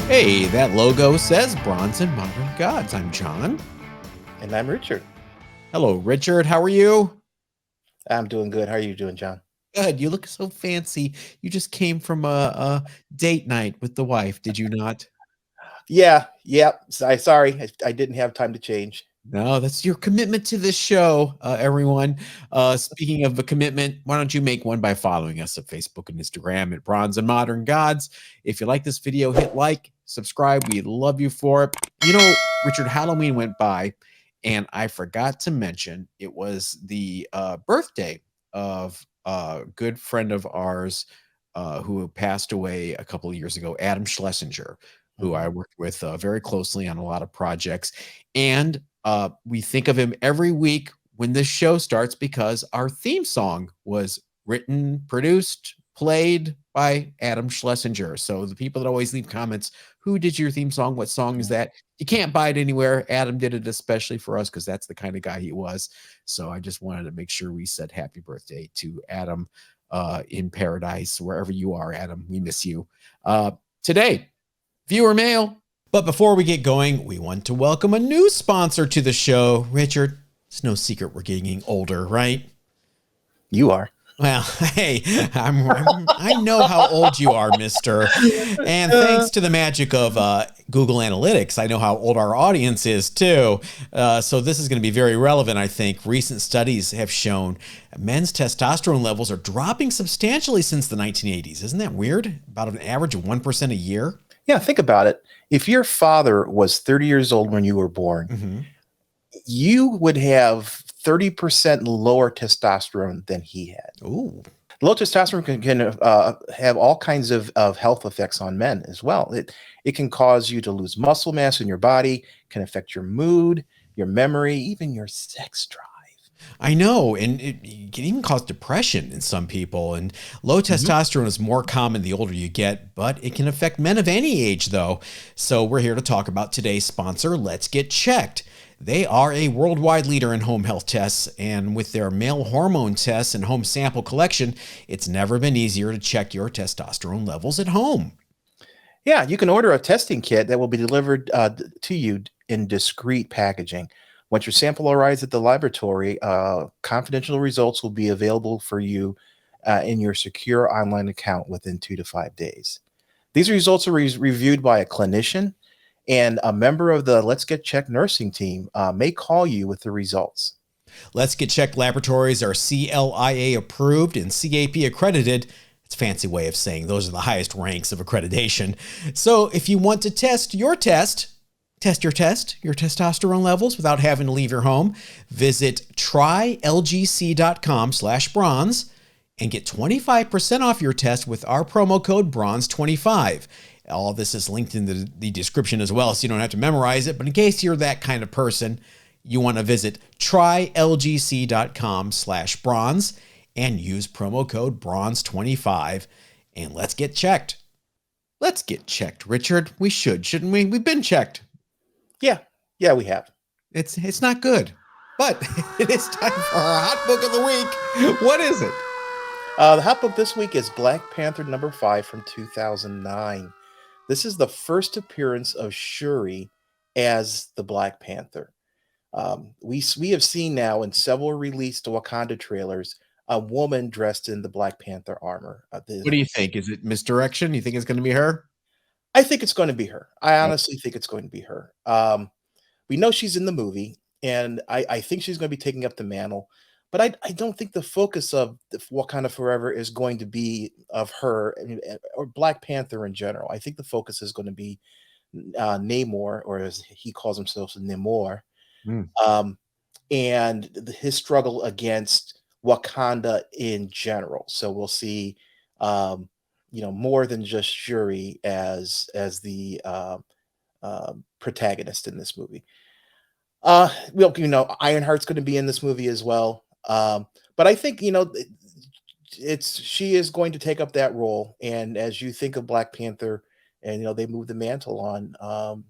Hey, that logo says Bronze and Modern Gods. I'm John. And I'm Richard. Hello, Richard. How are you? I'm doing good. How are you doing, John? Good. You look so fancy. You just came from a date night with the wife, did you not? Yeah. Sorry, I didn't have time to change. No, that's your commitment to this show, everyone. Speaking of a commitment, why don't you make one by following us at Facebook and Instagram at Bronze and Modern Gods? If you like this video, hit like, subscribe. We love you for it. You know, Richard, Halloween went by, and I forgot to mention it was the birthday of a good friend of ours who passed away a couple of years ago, Adam Schlesinger, who I Mhm. worked with very closely on a lot of projects. And we think of him every week when this show starts because our theme song was written, produced, played by Adam Schlesinger. So the people that always leave comments, who did your theme song? What song is that? You can't buy it anywhere. Adam did it especially for us because that's the kind of guy he was. So I just wanted to make sure we said happy birthday to Adam in paradise, wherever you are, Adam. We miss you. Today, viewer mail. But before we get going, we want to welcome a new sponsor to the show. Richard, it's no secret we're getting older, right? You are. Well, hey, I know how old you are, mister. And thanks to the magic of Google Analytics, I know how old our audience is, too. So this is going to be very relevant, I think. Recent studies have shown men's testosterone levels are dropping substantially since the 1980s. Isn't that weird? About an average of 1% a year? Yeah, think about it. If your father was 30 years old when you were born, Mm-hmm. you would have 30% lower testosterone than he had. Ooh. Low testosterone can have all kinds of health effects on men as well. It can cause you to lose muscle mass in your body, can affect your mood, your memory, even your sex drive. I know, and it can even cause depression in some people. And low Mhm. testosterone is more common the older you get, but it can affect men of any age, though. So we're here to talk about today's sponsor, Let's Get Checked. They are a worldwide leader in home health tests, and with their male hormone tests and home sample collection, it's never been easier to check your testosterone levels at home. Yeah, you can order a testing kit that will be delivered to you in discreet packaging. Once your sample arrives at the laboratory, confidential results will be available for you in your secure online account within 2 to 5 days. These results are reviewed by a clinician, and a member of the Let's Get Checked nursing team may call you with the results. Let's Get Checked laboratories are CLIA approved and CAP accredited. It's a fancy way of saying those are the highest ranks of accreditation. So if you want to test your testosterone levels without having to leave your home, visit trylgc.com/bronze and get 25% off your test with our promo code BRONZE25. All this is linked in the description as well, so you don't have to memorize it. But in case you're that kind of person, you want to visit trylgc.com/bronze and use promo code BRONZE25. And let's get checked. Let's get checked, Richard. We should, shouldn't we? We've been checked. Yeah, yeah, we have. It's not good. But it is time for our hot book of the week. What is it? The hot book this week is Black Panther #5 from 2009. This is the first appearance of Shuri as the Black Panther. We have seen now in several released Wakanda trailers a woman dressed in the Black Panther armor. What do you think? Is it misdirection? You think it's going to be her? I think it's going to be her. I Oh, honestly think it's going to be her. We know she's in the movie, and I think she's going to be taking up the mantle. But I don't think the focus of Wakanda Forever is going to be of her or Black Panther in general. I think the focus is going to be Namor, or as he calls himself, Namor, mm. um, and his struggle against Wakanda in general. So we'll see, um, more than just Shuri as the protagonist in this movie. Well, Ironheart's going to be in this movie as well. But I think it's she is going to take up that role. And as you think of Black Panther, and they move the mantle on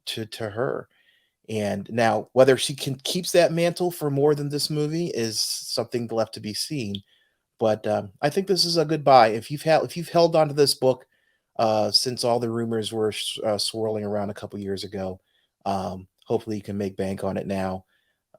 to her. And now, whether she can keeps that mantle for more than this movie is something left to be seen. But I think this is a good buy. If you've held on to this book, since all the rumors were swirling around a couple years ago. Hopefully, you can make bank on it now.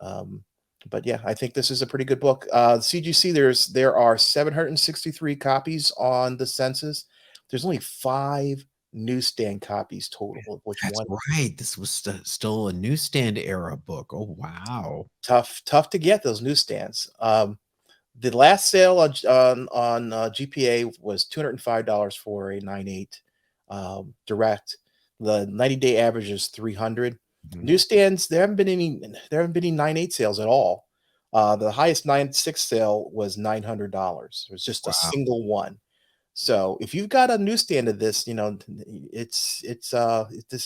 Um, but yeah, I think this is a pretty good book. CGC, there are 763 copies on the census. There's only 5 newsstand copies total, of which That's one right. This was still a newsstand era book. Oh, wow. tough to get those newsstands. The last sale on GPA was $205 for a 9.8 direct. The 90-day average is 300. Mhm. Newsstands, there haven't been any 9.8 sales at all. The highest 9.6 sale was $900. It was just a Wow. single one. So if you've got a newsstand of this, this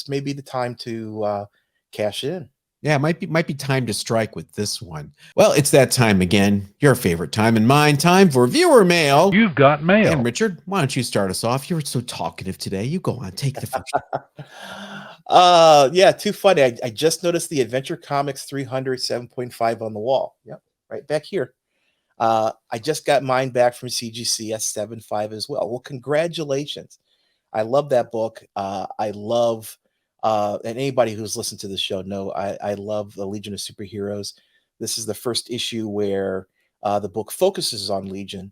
may be the time to cash in. Yeah, it might be time to strike with this one. Well, it's that time again. Your favorite time and mine. Time for viewer mail. You've got mail. And Richard, why don't you start us off? You were so talkative today. You go on, take the first. Yeah, too funny. I just noticed the Adventure Comics 300 7.5 on the wall. Yep, right back here. I just got mine back from CGC S75 as well. Well, congratulations. I love that book. I love, and anybody who's listened to the show know I love the Legion of Superheroes. This is the first issue where the book focuses on Legion,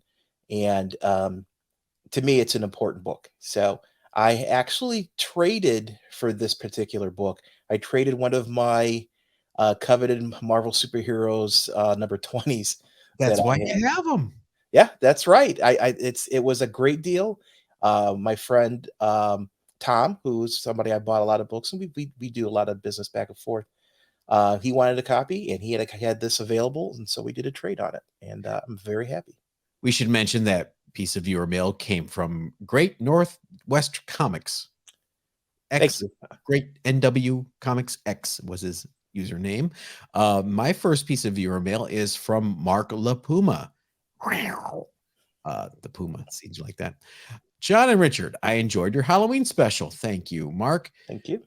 and to me, it's an important book. So I actually traded for this particular book. I traded one of my coveted Marvel superheroes number 20s that That's why I had. you have them. Yeah, that's right. It was a great deal. My friend Tom, who's somebody I bought a lot of books, and we do a lot of business back and forth. He wanted a copy, and he had this available, and so we did a trade on it, and I'm very happy. We should mention that piece of viewer mail came from Great Northwest Comics. Thank X, you. Great NW Comics X was his username. My first piece of viewer mail is from Mark LaPuma. The Puma seems like that. John and Richard, I enjoyed your Halloween special. Thank you, Mark. Thank you.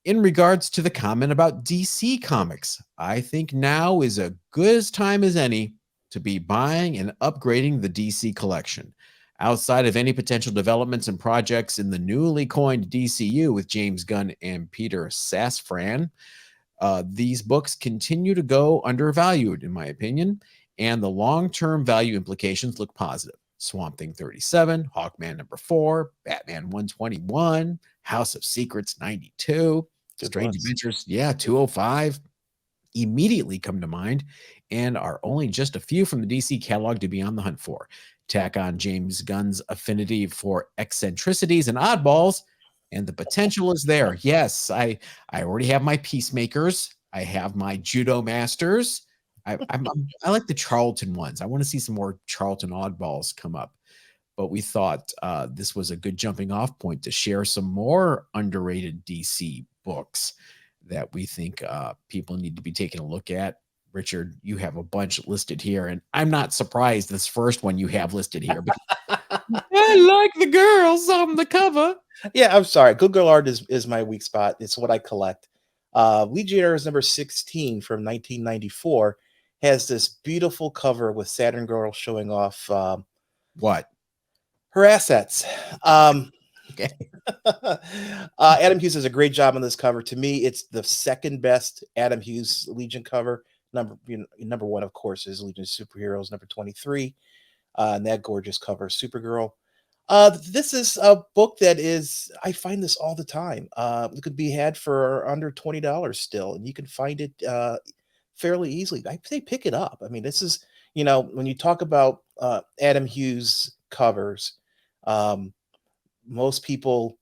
In regards to the comment about DC Comics, I think now is as good as time as any to be buying and upgrading the DC collection. Outside of any potential developments and projects in the newly coined DCU with James Gunn and Peter Safran, these books continue to go undervalued, in my opinion, and the long-term value implications look positive. Swamp Thing 37, Hawkman number 4, Batman 121, House of Secrets 92, Good Strange ones. Adventures, 205 immediately come to mind and are only just a few from the DC catalog to be on the hunt for. Tack on James Gunn's affinity for eccentricities and oddballs, and the potential is there. Yes, I already have my Peacemakers. I have my Judo Masters. I like the Charlton ones. I want to see some more Charlton oddballs come up. But we thought this was a good jumping off point to share some more underrated DC books that we think people need to be taking a look at. Richard, you have a bunch listed here, and I'm not surprised this first one you have listed here. Because I like the girls on the cover. Yeah, I'm sorry. Good Girl Art is my weak spot. It's what I collect. Legionnaires number 16 from 1994 has this beautiful cover with Saturn Girl showing off What? her assets. Okay. Adam Hughes does a great job on this cover. To me, it's the second best Adam Hughes Legion cover. Number one, of course, is Legion of Superheroes number 23, and that gorgeous cover, Supergirl. This is a book that I find this all the time. It could be had for under $20 still, and you can find it fairly easily. I say pick it up. I mean, this is, when you talk about Adam Hughes covers, most people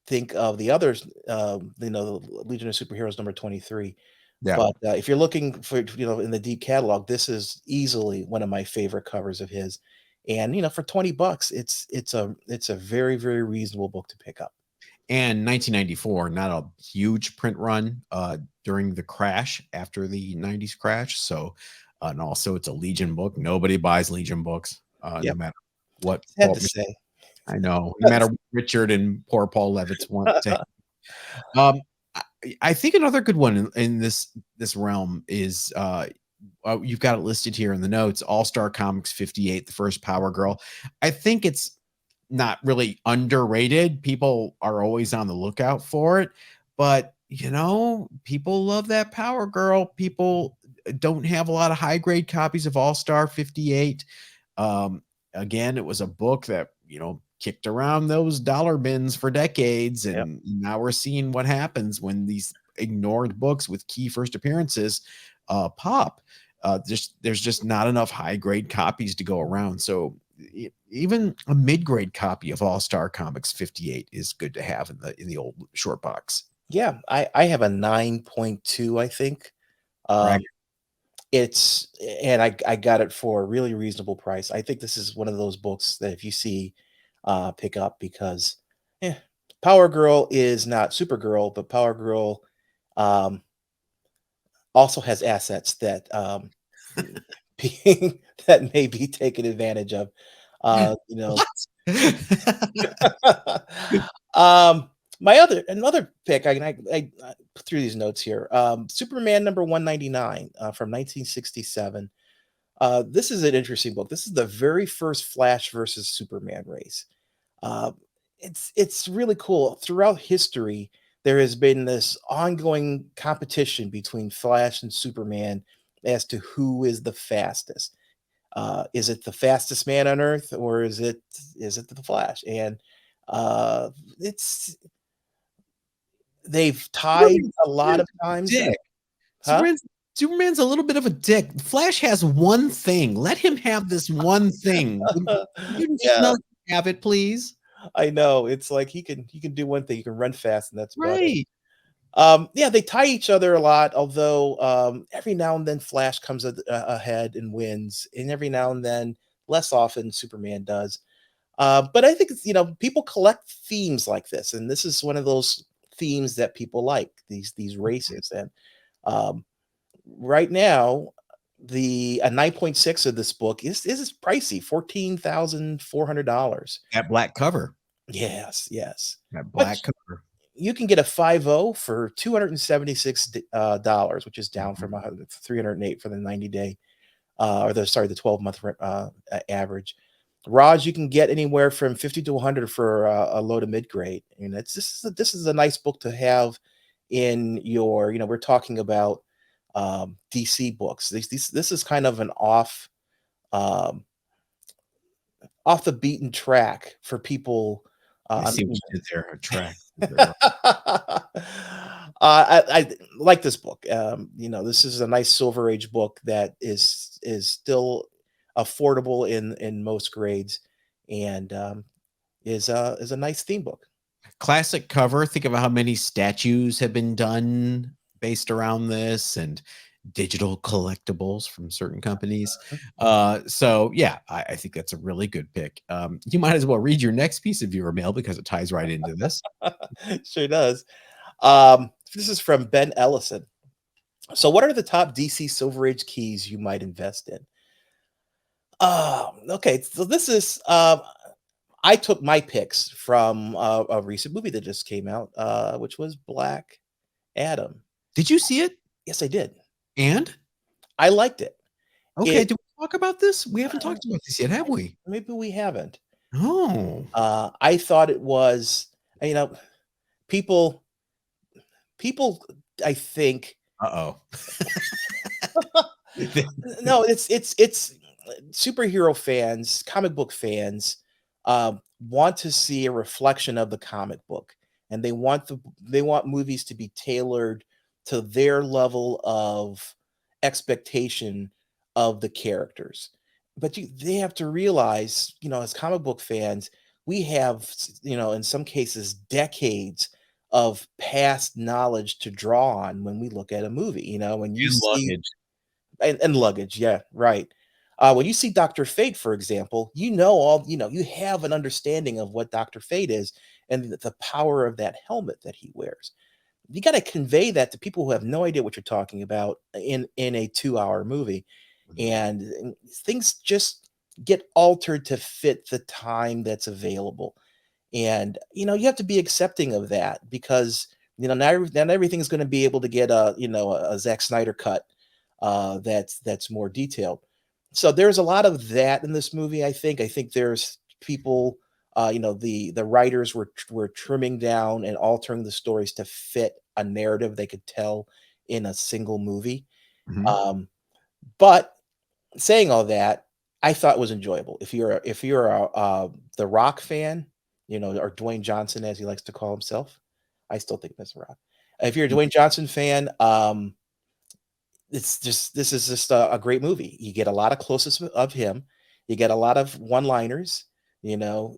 think of the others, Legion of Superheroes number 23. Yeah. But if you're looking for, in the deep catalog, this is easily one of my favorite covers of his. And for $20, it's a very, very reasonable book to pick up. And 1994, not a huge print run during the crash after the 90s crash. So, and also it's a Legion book. Nobody buys Legion books, no matter what. Sad to say. I know, no matter what Richard and poor Paul Levitz want to. I think another good one in this realm is you've got it listed here in the notes. All Star Comics 58, the first Power Girl. I think it's not really underrated. People are always on the lookout for it, but people love that Power Girl. People don't have a lot of high grade copies of All Star 58. Um, Again, it was a book that, kicked around those dollar bins for decades. Yep. And now we're seeing what happens when these ignored books with key first appearances pop. There's just not enough high grade copies to go around. So even a mid grade copy of All Star Comics 58 is good to have in the old short box. Yeah, I have a 9.2, I think. Brag. Um, it's and I got it for a really reasonable price. I think this is one of those books that if you see, pick up because, eh, Power Girl is not Supergirl, but Power Girl, um, also has assets that, being that may be taken advantage of. You know, What? um, my other another pick, I put through these notes here. Superman number 199 from 1967. This is an interesting book. This is the very first Flash versus Superman race. Uh, it's really cool. Throughout history, there has been this ongoing competition between Flash and Superman as to who is the fastest. Is it the fastest man on Earth, or is it the Flash? And uh, it's they've tied Superman's a lot of a times. dick. Huh? Superman's Superman's a little bit of a dick. Flash has one thing. Let him have this one thing. Would you just Yeah, not have it, please? I know. It's like he can do one thing. He can run fast, and that's about it. Right. Yeah, they tie each other a lot, although every now and then Flash comes ahead and wins, and every now and then, less often, Superman does. But I think people collect themes like this, and this is one of those themes that people like these races. And um, right now, the a 9.6 of this book is pricey, $14,400. That black cover. Yes, yes. That But black cover. you can get a 5.0 for $276 dollars, which is down Mhm. from 308 for the 90-day, or the 12-month average. Raws you can get anywhere from 50 to 100 for a low to mid grade, and this is a nice book to have in your. We're talking about DC books. This is kind of an um, off the beaten track for people. I Uh, see what you did there. A track. I like this book. This is a nice Silver Age book that is still affordable in most grades, and is a nice theme book. Classic cover. Think of how many statues have been done based around this and digital collectibles from certain companies. So yeah, I think that's a really good pick. You might as well read your next piece of viewer mail because it ties right into this. Sure does. This is from Ben Ellison. So, what are the top DC Silver Age keys you might invest in? Okay, so this is I took my picks from a recent movie that just came out, which was Black Adam. Did you see it? Yes, I did. And I liked it. okay, It do we talk about this? We haven't uh, talked about this yet, have we? maybe we haven't. Oh. I thought it was, you know, people, people. I think Uh-oh. no, it's superhero fans, comic book fans, want to see a reflection of the comic book, and they want movies to be tailored to their level of expectation of the characters. But they have to realize, as comic book fans, we have, in some cases, decades of past knowledge to draw on when we look at a movie. When you And see luggage. and luggage, yeah, right. When you see Dr. Fate, for example, you have an understanding of what Dr. Fate is and the power of that helmet that he wears. You got to convey that to people who have no idea what you're talking about in a 2-hour movie, and things just get altered to fit the time that's available. And you have to be accepting of that because not everything's going to be able to get a Zack Snyder cut that's more detailed. So there's a lot of that in this movie. I think there's people. the writers were trimming down and altering the stories to fit a narrative they could tell in a single movie. Mhm. Um, but saying all that, I thought it was enjoyable. If you're a The Rock fan, or Dwayne Johnson as he likes to call himself, I still think that's The Rock. If you're a Dwayne Johnson fan, this is just a great movie. You get a lot of closest of him. You get a lot of one-liners. You know,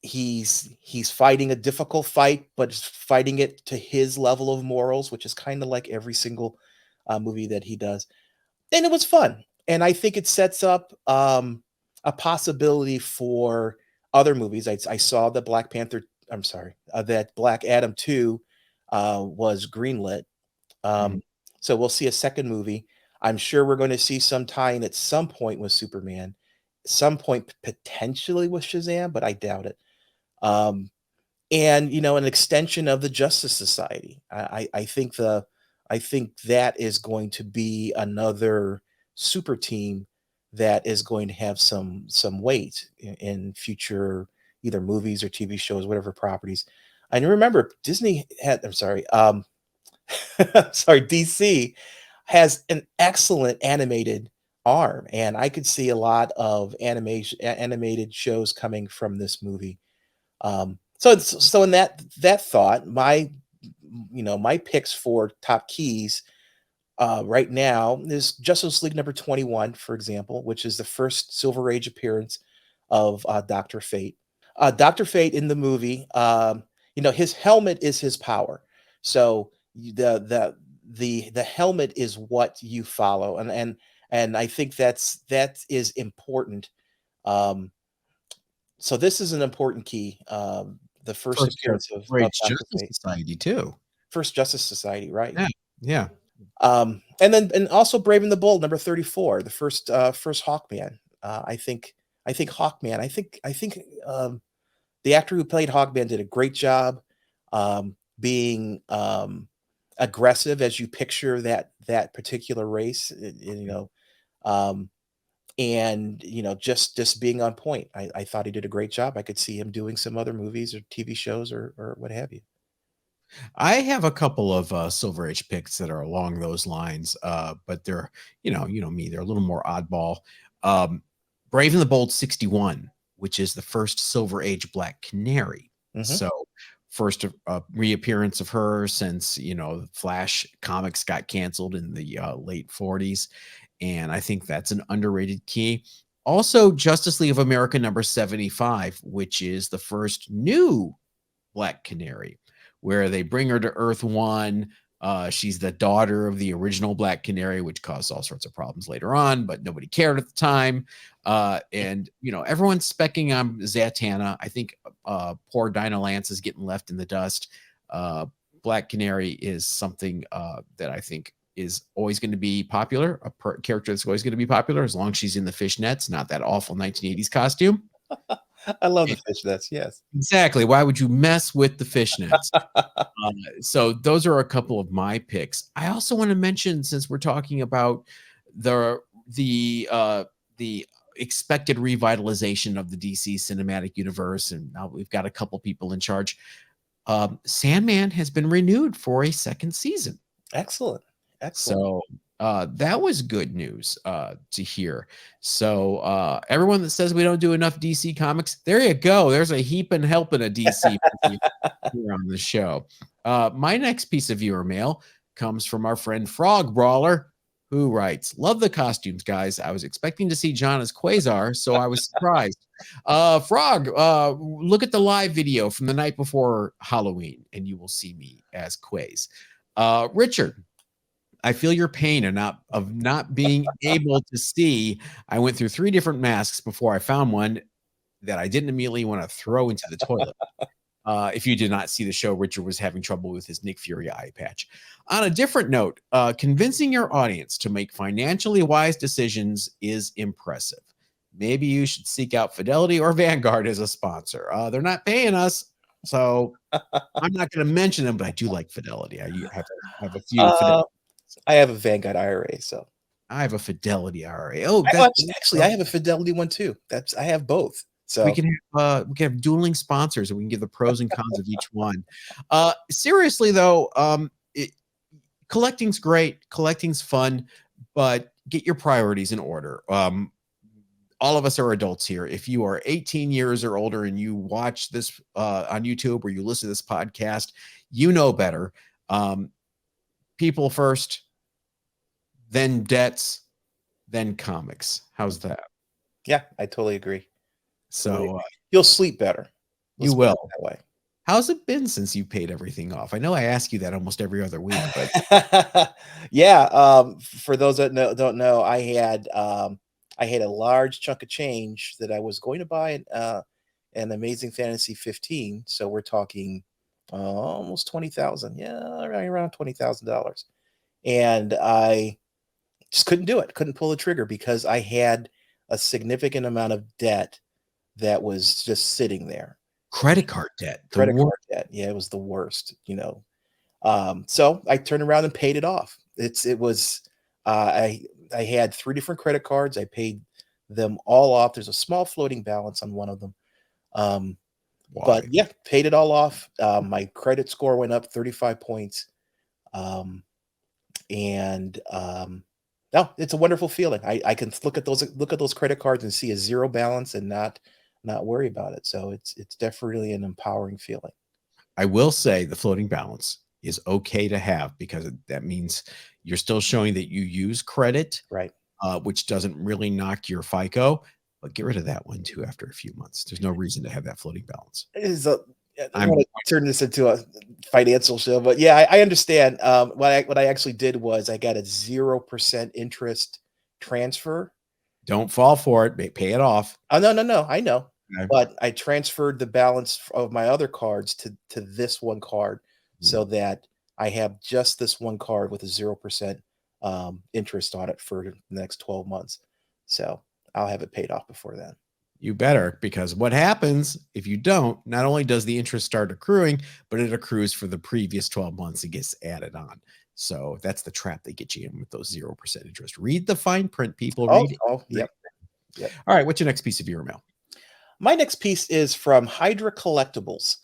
he's fighting a difficult fight, but fighting it to his level of morals, which is kind of like every single movie that he does. And it was fun, and I think it sets up a possibility for other movies. I saw the Black Panther. I'm sorry, that Black Adam 2 was greenlit. Mhm. Um, so we'll see a second movie. I'm sure we're going to see some tie-in at some point with Superman, some point potentially with Shazam, but I doubt it. Um, and an extension of the Justice Society. I think that is going to be another super team that is going to have some weight in future either movies or TV shows, whatever properties. And remember, Disney had I'm sorry, sorry, DC has an excellent animated arm, and I could see a lot of animated shows coming from this movie. So in that thought, my picks for top keys right now is Justice League number 21, for example, which is the first Silver Age appearance of Doctor Fate. Doctor Fate in the movie, his helmet is his power. So the helmet is what you follow, and I think that is important. Um, so this is an important key. The first First appearance of Rage Doctor Justice Fate, Society too. first Justice Society, right? Yeah, yeah. And also Brave and the Bold, number 34, the first Hawkman. I think Hawkman. I think the actor who played Hawkman did a great job being aggressive as you picture that particular race. Um, and just being on point. I thought he did a great job. I could see him doing some other movies or TV shows or what have you. I have a couple of Silver Age picks that are along those lines, but they're me, they're a little more oddball. Um, Brave and the Bold 61, which is the first Silver Age Black Canary. Hmm. So first reappearance of her since Flash comics got canceled in the late 40s, and I think that's an underrated key. Also, Justice League of America number 75, which is the first new Black Canary, where they bring her to Earth One. She's the daughter of the original Black Canary, which caused all sorts of problems later on, but nobody cared at the time. And everyone's specking on Zatanna. I think poor Dinah Lance is getting left in the dust. Black Canary is something that I think is always going to be popular, character that's always going to be popular as long as she's in the fishnets, not that awful 1980s costume. I love the fishnets. Yes. Exactly. Why would you mess with the fishnets? So those are a couple of my picks. I also want to mention, since we're talking about the the expected revitalization of the DC cinematic universe, and now we've got a couple people in charge. Sandman has been renewed for a second season. Excellent. Excellent. So that was good news to hear. So everyone that says we don't do enough DC comics, there you go. There's a heap and helping a DC here on the show. My next piece of viewer mail comes from our friend Frog Brawler, who writes, "Love the costumes, guys. I was expecting to see John as Quasar, so I was surprised. Frog, look at the live video from the night before Halloween, and you will see me as Quaz. Richard, I feel your pain of not being able to see. I went through 3 different masks before I found one that I didn't immediately want to throw into the toilet. If you did not see the show, Richard was having trouble with his Nick Fury eye patch. On a different note, convincing your audience to make financially wise decisions is impressive. Maybe you should seek out Fidelity or Vanguard as a sponsor. They're not paying us, so I'm not going to mention them, but I do like Fidelity. I have a few Uh, Fidelity. I have a Vanguard IRA, so I have a Fidelity IRA. Oh, actually I have a Fidelity one too. I have both. We So can have dueling sponsors, and we can give the pros and cons of each one. Seriously though, collecting's great, collecting's fun, but get your priorities in order. All of us are adults here. If you are 18 years or older and you watch this on YouTube or you listen to this podcast, you know better. People first, then debts, then comics. How's that? yeah, I totally agree. Totally So agree. You'll sleep better. you Let's put it will. that way. How's it been since you paid everything off? I know I ask you that almost every other week, but Yeah, for those that don't know, I had a large chunk of change that I was going to buy an Amazing Fantasy 15. So we're talking almost 20,000. Yeah, right around $20,000. And I just couldn't do it. Couldn't pull the trigger because I had a significant amount of debt that was just sitting there. credit card debt, the Credit worst. card debt. Yeah, it was the worst, So I turned around and paid it off. It was I had three different credit cards. I paid them all off. There's a small floating balance on one of them. But Why? yeah, paid it all off. My credit score went up 35 points. Um, and No, it's a wonderful feeling. I can look at those credit cards and see a zero balance and not worry about it. So it's definitely an empowering feeling. I will say the floating balance is okay to have because that means you're still showing that you use credit, Right. which doesn't really knock your FICO, but get rid of that one too after a few months. There's no reason to have that floating balance. It is a I don't I'm want to turn this into a financial show, but yeah, I understand. What I actually did was I got a 0% interest transfer. don't fall for it. Pay it off. Oh, no, no, no, I know. Okay. But I transferred the balance of my other cards to this one card Hmm. so that I have just this one card with a 0% interest on it for the next 12 months. So I'll have it paid off before then. You better, because what happens if you don't, not only does the interest start accruing, but it accrues for the previous 12 months. It gets added on. So that's the trap they get you in with those 0% interest. Read the fine print, people. Oh, Read it. oh, yep, yep. All right. What's your next piece of your mail? My next piece is from Hydra Collectibles.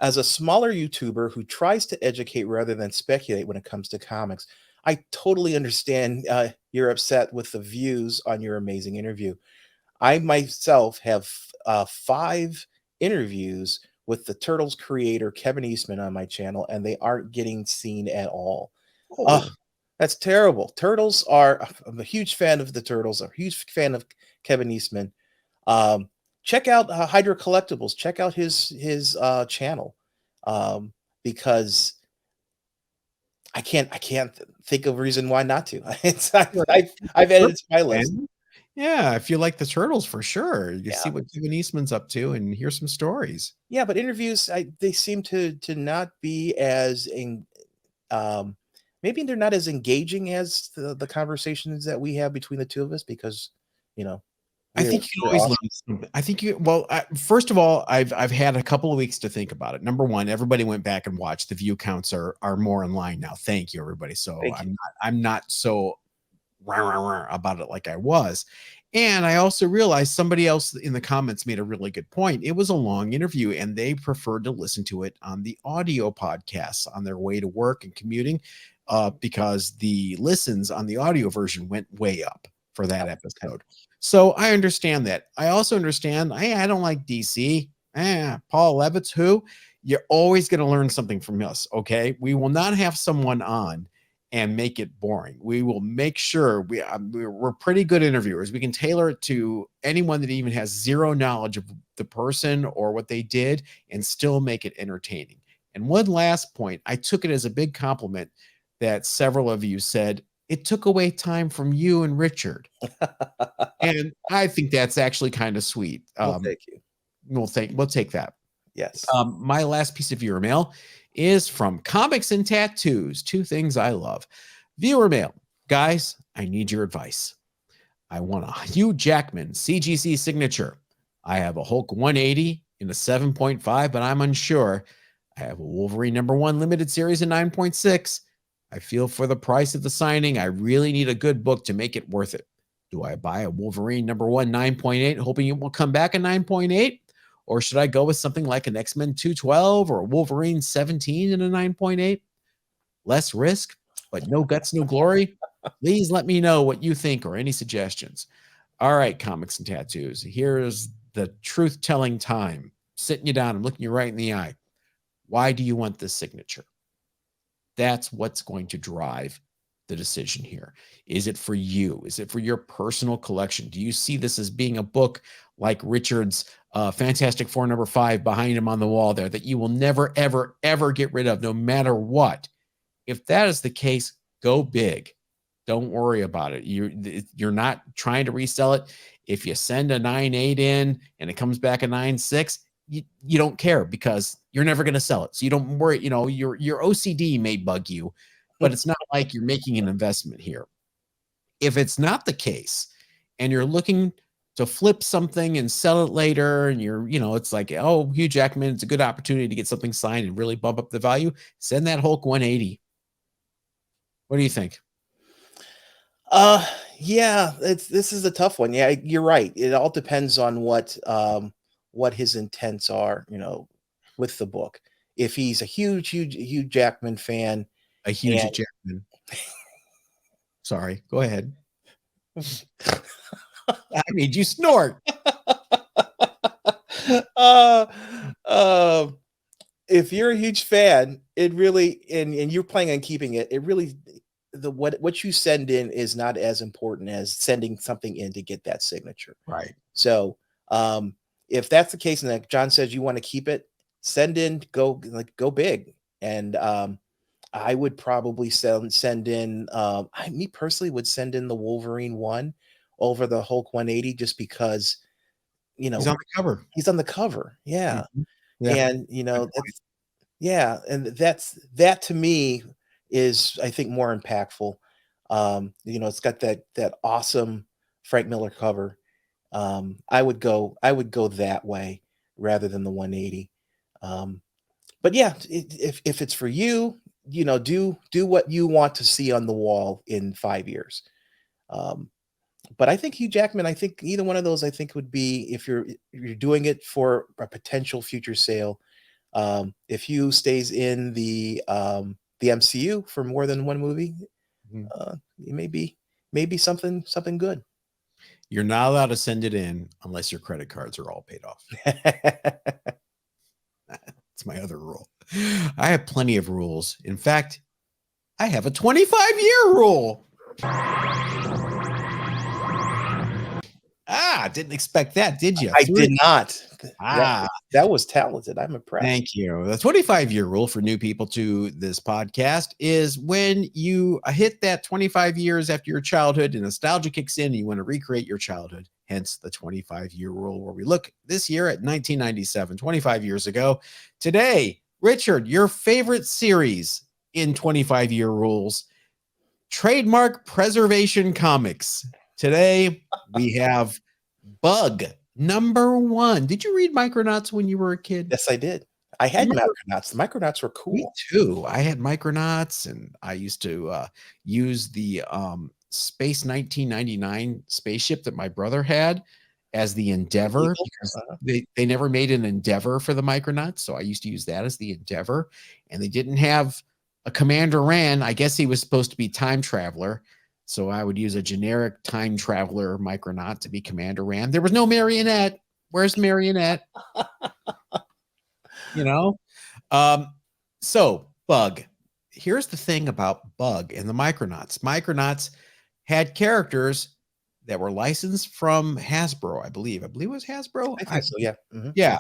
As a smaller YouTuber who tries to educate rather than speculate when it comes to comics, I totally understand you're upset with the views on your amazing interview. I myself have 5 interviews with the Turtles creator Kevin Eastman on my channel, and they aren't getting seen at all. Oh, Oh, that's terrible. Turtles are. I'm a huge fan of the Turtles. I'm a huge fan of Kevin Eastman. Um, Check out Hydra Collectibles. Check out his channel, because I can't think of a reason why not to. I've added it to my list. yeah. If you like the turtles, for sure, you see Yeah, what Kevin Eastman's up to and hear some stories. yeah, but interviews they seem to not be as in um, maybe they're not as engaging as the conversations that we have between the two of us because you know I we're think you can we're always awesome. learn something. I think you well, first of all, I've had a couple of weeks to think about it. Number one, everybody went back and watched. The view counts are more in line now. Thank you, everybody. So Thank you. I'm not so rah, rah, rah about it like I was. And I also realized somebody else in the comments made a really good point. It was a long interview and they preferred to listen to it on the audio podcasts on their way to work and commuting, because the listens on the audio version went way up for that episode. So I understand that. I also understand I don't like DC. Paul Levitz, who? You're always going to learn something from us. Okay. We will not have someone on and make it boring. We will make sure we're pretty good interviewers. We can tailor it to anyone that even has zero knowledge of the person or what they did and still make it entertaining. And one last point, I took it as a big compliment that several of you said it took away time from you and Richard. And I think that's actually kind of sweet. Well, thank you. We'll take that. Yes. My last piece of viewer mail is from Comics and Tattoos. Two things I love. Viewer mail. Guys, I need your advice. I want a Hugh Jackman CGC signature. I have a Hulk 180 in a 7.5, but I'm unsure. I have a Wolverine #1 limited series in 9.6. I feel for the price of the signing, I really need a good book to make it worth it. Do I buy a Wolverine #1 9.8, hoping it will come back a 9.8? Or should I go with something like an X-Men 212 or a Wolverine 17 and a 9.8? Less risk, but no guts, no glory? Please let me know what you think or any suggestions. All right, comics and tattoos. Here's the truth telling time. Sitting you down, I'm looking you right in the eye. Why do you want this signature? That's what's going to drive the decision here. Is it for you? Is it for your personal collection? Do you see this as being a book like Richard's Fantastic Four #5 behind him on the wall there that you will never, ever, ever get rid of, no matter what? If that is the case, go big. Don't worry about it. You're not trying to resell it. If you send a 9.8 in and it comes back a 9.6, you don't care because you're never going to sell it. So you don't worry. You know, your OCD may bug you, but it's not like you're making an investment here. If it's not the case and you're looking to flip something and sell it later, and it's like, oh, Hugh Jackman, it's a good opportunity to get something signed and really bump up the value. Send that Hulk 180. What do you think? Yeah, this is a tough one. Yeah, you're right. It all depends on what his intents are, with the book. If he's a huge Hugh Jackman fan, A huge Jackman. Sorry, go ahead. I made you snort. If you're a huge fan, it really and you're planning on keeping it, it really what you send in is not as important as sending something in to get that signature. Right. So if that's the case, and like John says, you want to keep it, send in, go big. And I would probably send in. Me personally would send in the Wolverine 1 over the Hulk 180, just because He's on the cover. He's on the cover, yeah, Yeah. and that to me is, I think, more impactful. It's got that awesome Frank Miller cover. I would go that way rather than the 180. But yeah, if it's for you, do what you want to see on the wall in 5 years. But I think Hugh Jackman, I think either one of those, I think would be, if you're doing it for a potential future sale. If Hugh stays in the MCU for more than one movie, it may be something good. You're not allowed to send it in unless your credit cards are all paid off. That's my other rule. I have plenty of rules. In fact, I have a 25-year rule. Didn't expect that, did you? I did not. That was talented. I'm impressed. Thank you. The 25-year rule for new people to this podcast is when you hit that 25 years after your childhood and nostalgia kicks in and you want to recreate your childhood. Hence the 25-year rule, where we look this year at 1997, 25 years ago. Today, Richard, your favorite series in 25-year rules, Trademark Preservation Comics. Today, we have Bug #1. Did you read Micronauts when you were a kid? Yes, I did. I had Micronauts. The Micronauts were cool. Me too. I had Micronauts, and I used to use the Space 1999 spaceship that my brother had as the Endeavor, because they never made an Endeavor for the Micronauts, so I used to use that as the Endeavor. And they didn't have a Commander Ran. I guess he was supposed to be Time Traveler. So I would use a generic Time Traveler Micronaut to be Commander Ran. There was no Marionette. Where's Marionette? So Bug. Here's the thing about Bug and the Micronauts. Micronauts had characters that were licensed from Hasbro, I believe. I believe it was Hasbro. I think so, yeah. Mm-hmm. Yeah.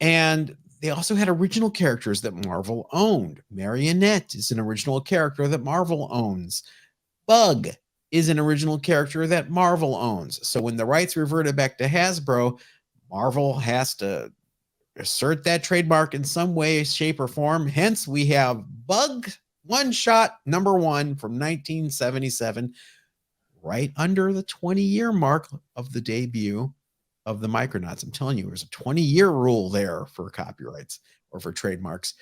And they also had original characters that Marvel owned. Marionette is an original character that Marvel owns. Bug is an original character that Marvel owns. So when the rights reverted back to Hasbro, Marvel has to assert that trademark in some way, shape, or form. Hence, we have Bug one-shot #1 from 1977, right under the 20-year mark of the debut of the Micronauts. I'm telling you, there's a 20-year rule there for copyrights or for trademarks.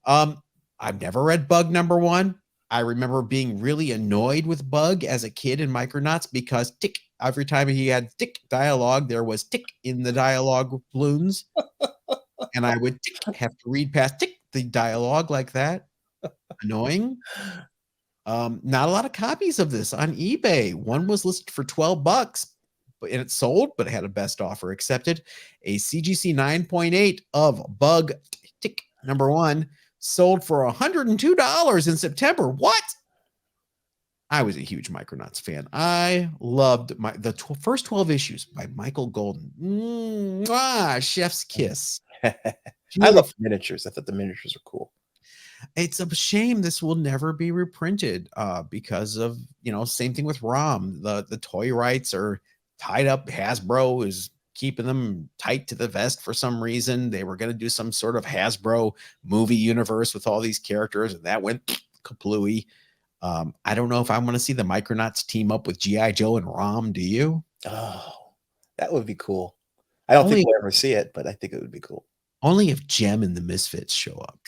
I've never read Bug #1. I remember being really annoyed with Bug as a kid in Micronauts because tick, every time he had tick dialogue, there was tick in the dialogue balloons, and I would tick, have to read past tick the dialogue like that. Annoying. Not a lot of copies of this on eBay. One was listed for $12, and it sold, but it had a best offer accepted. A CGC 9.8 of Bug Tick #1 sold for $102 in September. What? I was a huge Micronauts fan. I loved the first 12 issues by Michael Golden. Chef's kiss. I love miniatures. I thought the miniatures were cool. It's a shame this will never be reprinted because of, same thing with ROM. The toy rights are tied up. Hasbro is keeping them tight to the vest for some reason. They were going to do some sort of Hasbro movie universe with all these characters, and that went kaplooey. I don't know if I want to see the Micronauts team up with G.I. Joe and ROM. Do you? Oh, that would be cool. I don't think we'll ever see it, but I think it would be cool. Only if Jem and the Misfits show up.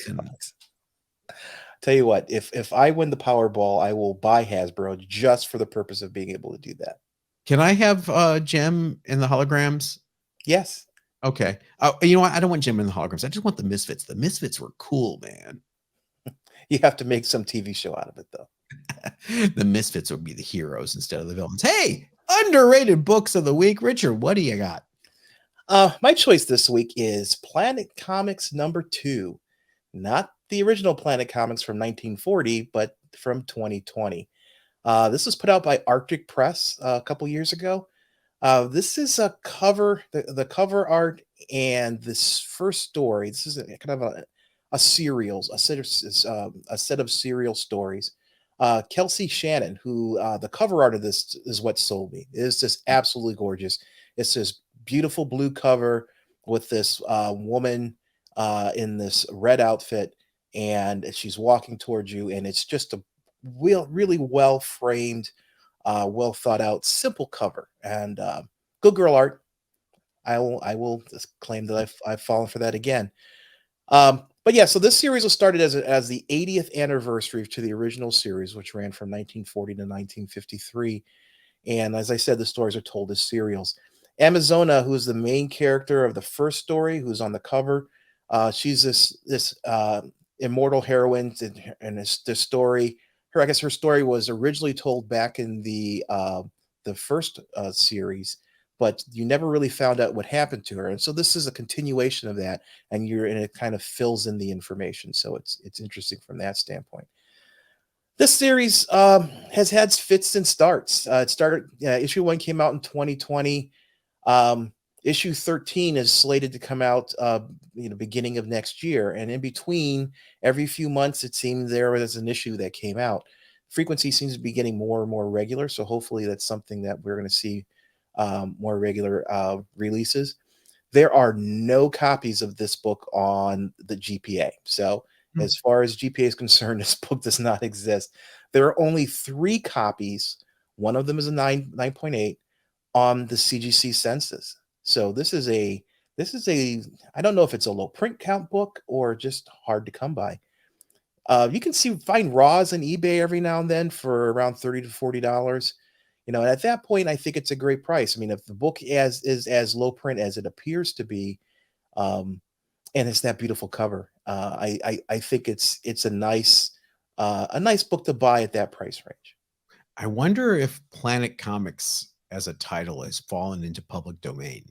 Tell you what, if I win the Powerball, I will buy Hasbro just for the purpose of being able to do that. Can I have Jem in the holograms? Yes. Okay. You know what? I don't want Jem in the holograms. I just want the Misfits. The Misfits were cool, man. You have to make some TV show out of it, though. The Misfits would be the heroes instead of the villains. Hey, underrated books of the week. Richard, what do you got? My choice this week is Planet Comics #2. Not the original Planet Comics from 1940, but from 2020. This was put out by Arctic Press a couple years ago. This is a cover, the cover art, and this first story. This is kind of a serials, a set of serial stories. Kelsey Shannon, who the cover art of this is what sold me. It's just absolutely gorgeous. It's this beautiful blue cover with this woman in this red outfit, and she's walking towards you, and it's just a really well framed, well thought out, simple cover, and good girl art. I will just claim that I've fallen for that again. But yeah, so this series was started as the 80th anniversary to the original series, which ran from 1940 to 1953. And as I said, the stories are told as serials. Amazona, who is the main character of the first story, who's on the cover, she's this immortal heroine, and this story. I guess her story was originally told back in the first series, but you never really found out what happened to her. And so this is a continuation of that, and it kind of fills in the information. So it's interesting from that standpoint. This series has had fits and starts. It started, issue 1 came out in 2020. Issue 13 is slated to come out beginning of next year, and in between, every few months it seemed there was an issue that came out. Frequency seems to be getting more and more regular, so hopefully that's something that we're going to see more regular releases. There are no copies of this book on the GPA, so as far as GPA is concerned, this book does not exist. There are only 3 copies. One of them is a 9.8 on the CGC census. So this is a I don't know if it's a low print count book or just hard to come by. You can find raws on eBay every now and then for around $30 to $40. And at that point, I think it's a great price. I mean, if the book is as low print as it appears to be, and it's that beautiful cover, I think it's a nice book to buy at that price range. I wonder if Planet Comics as a title has fallen into public domain.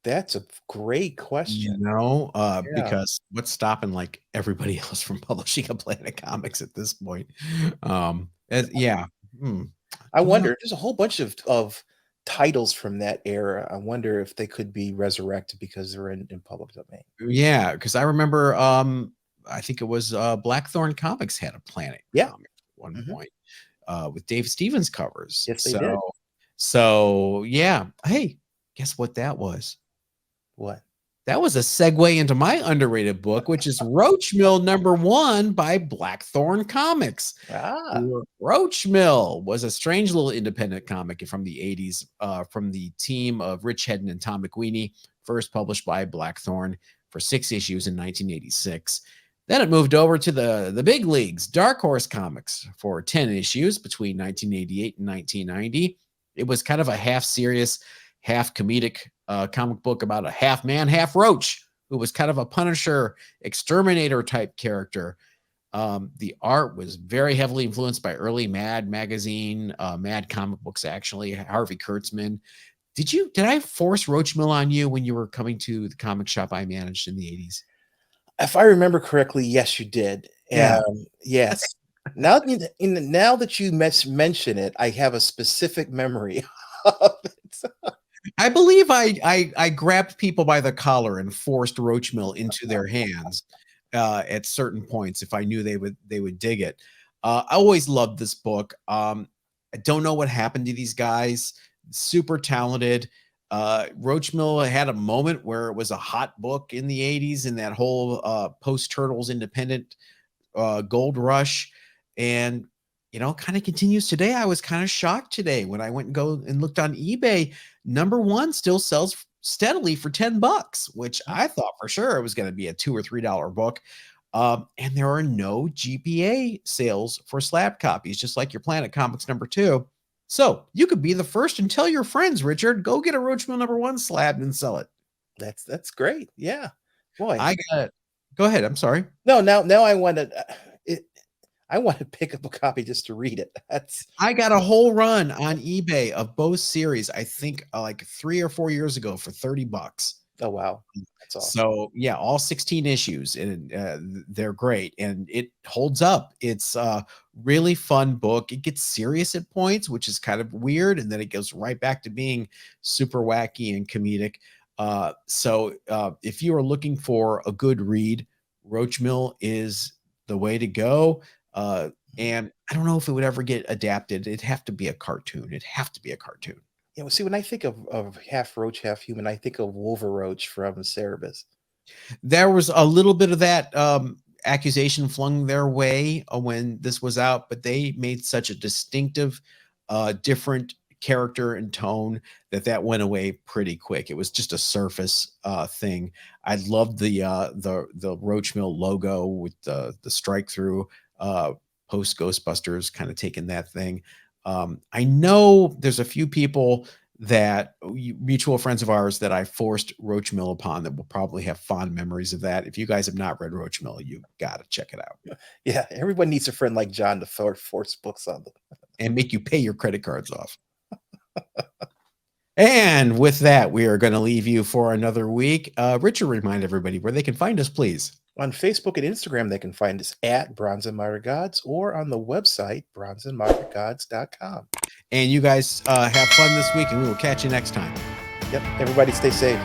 That's a great question. Because what's stopping like everybody else from publishing a Planet Comics at this point? Yeah. I wonder. There's a whole bunch of titles from that era. I wonder if they could be resurrected because they're in public domain. Yeah, because I remember I think it was Blackthorn Comics had a Planet comic at one point with Dave Stevens covers. Yes, they did. So yeah. Hey, guess what that was? What? That was a segue into my underrated book, which is Roach Mill #1 by Blackthorn Comics. Roach Mill was a strange little independent comic from the 80s from the team of Rich Hedden and Tom McWeeny, first published by Blackthorn for 6 issues in 1986. Then it moved over to the big leagues, Dark Horse Comics, for 10 issues between 1988 and 1990. It was kind of a half serious, half comedic comic book about a half man, half roach who was kind of a Punisher, exterminator type character. The art was very heavily influenced by early Mad magazine, Mad comic books, actually, Harvey Kurtzman. Did I force Roach Mill on you when you were coming to the comic shop I managed in the 80s? If I remember correctly, yes, you did. Yeah. Yes. Now that you mention it, I have a specific memory of it. I believe I grabbed people by the collar and forced Roach Mill into their hands at certain points if I knew they would dig it. I always loved this book. I don't know what happened to these guys. Super talented. Roach Mill had a moment where it was a hot book in the 80s in that whole post Turtles independent gold rush, and kind of continues today. I was kind of shocked today when I went and go and looked on eBay. Number one still sells steadily for $10, which I thought for sure it was going to be a $2 or $3 book. And there are no GPA sales for slab copies, just like your Planet Comics #2. So you could be the first and tell your friends, Richard, go get a Roach Mill #1 slab and sell it. That's great. Yeah. Boy. I got it. Go ahead. I'm sorry. No, now I want to I want to pick up a copy just to read it. I got a whole run on eBay of both series, I think like 3 or 4 years ago for $30. Oh wow. That's awesome. So yeah, all 16 issues, and they're great, and it holds up. It's a really fun book. It gets serious at points, which is kind of weird, and then it goes right back to being super wacky and comedic. So if you are looking for a good read, Roach Mill is the way to go. And I don't know if it would ever get adapted. It'd have to be a cartoon. It'd have to be a cartoon. See, when I think of half roach, half human, I think of Wolveroach from Cerebus. There was a little bit of that accusation flung their way when this was out, but they made such a distinctive, different character and tone that went away pretty quick. It was just a surface thing. I loved the Roach Mill logo with the strike through post Ghostbusters, kind of taking that thing. I know there's a few people that mutual friends of ours that I forced Roach Mill upon that will probably have fond memories of that. If you guys have not read Roach Mill, you got to check it out. Yeah, everyone needs a friend like John to force books on them and make you pay your credit cards off. And with that, we are going to leave you for another week. Richard, remind everybody where they can find us, please. On Facebook and Instagram, they can find us at Bronze and Martyr Gods, or on the website, bronzeandmartyrgods.com. And you guys have fun this week, and we will catch you next time. Yep. Everybody stay safe.